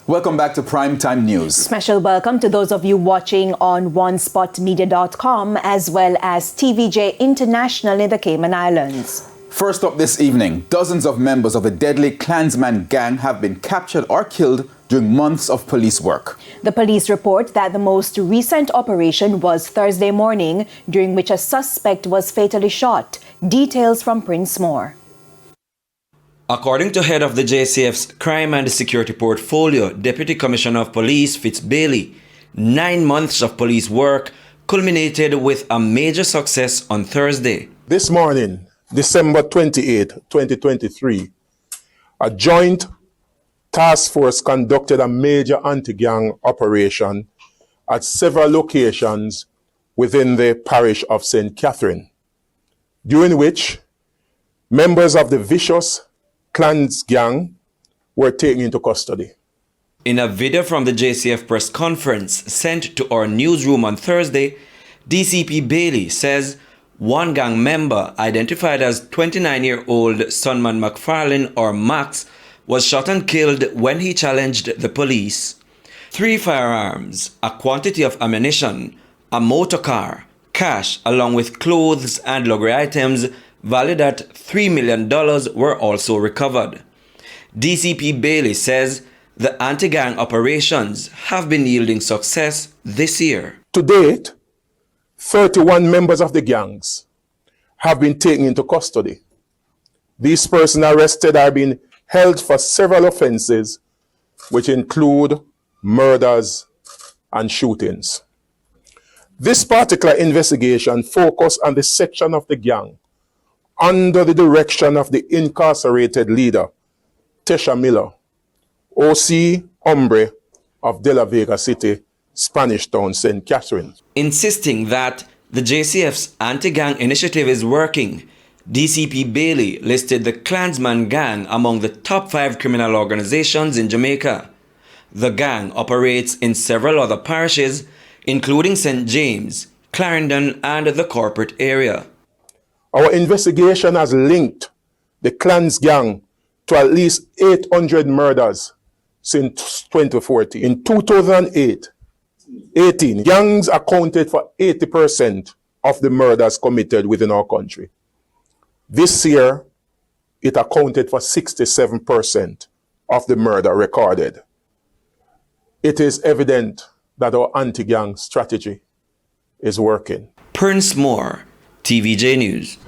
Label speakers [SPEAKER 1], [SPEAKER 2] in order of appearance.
[SPEAKER 1] Welcome back to Primetime News.
[SPEAKER 2] Special welcome to those of you watching on onespotmedia.com as well as TVJ International in the Cayman Islands.
[SPEAKER 1] First up this evening, dozens of members of the deadly Clansman gang have been captured or killed during months of police work.
[SPEAKER 2] The police report that the most recent operation was Thursday morning, during which a suspect was fatally shot. Details from Prince Moore.
[SPEAKER 3] According to head of the JCF's Crime and Security Portfolio, Deputy Commissioner of Police Fitz Bailey, 9 months of police work culminated with a major success on Thursday.
[SPEAKER 4] This morning, December 28, 2023, a joint task force conducted a major anti-gang operation at several locations within the parish of St. Catherine, during which members of the vicious Clans gang were taken into custody.
[SPEAKER 3] In a video from the JCF press conference sent to our newsroom on Thursday, DCP Bailey says one gang member, identified as 29-year-old Sonman McFarlane or Max, was shot and killed when he challenged the police. 3 firearms, a quantity of ammunition, a motor car, cash, along with clothes and luxury items valued at $3 million were also recovered. DCP Bailey says the anti-gang operations have been yielding success this year.
[SPEAKER 4] To date, 31 members of the gangs have been taken into custody. These persons arrested are being held for several offenses, which include murders and shootings. This particular investigation focused on the section of the gang under the direction of the incarcerated leader, Tesha Miller, OC Hombre of De La Vega City, Spanish Town, St. Catherine.
[SPEAKER 3] Insisting that the JCF's anti-gang initiative is working, DCP Bailey listed the Clansman gang among the top 5 criminal organizations in Jamaica. The gang operates in several other parishes, including St. James, Clarendon, and the corporate area.
[SPEAKER 4] Our investigation has linked the Clans gang to at least 800 murders since 2014. In 2018, gangs accounted for 80% of the murders committed within our country. This year, it accounted for 67% of the murder recorded. It is evident that our anti-gang strategy is working.
[SPEAKER 3] Prince Moore, TVJ News.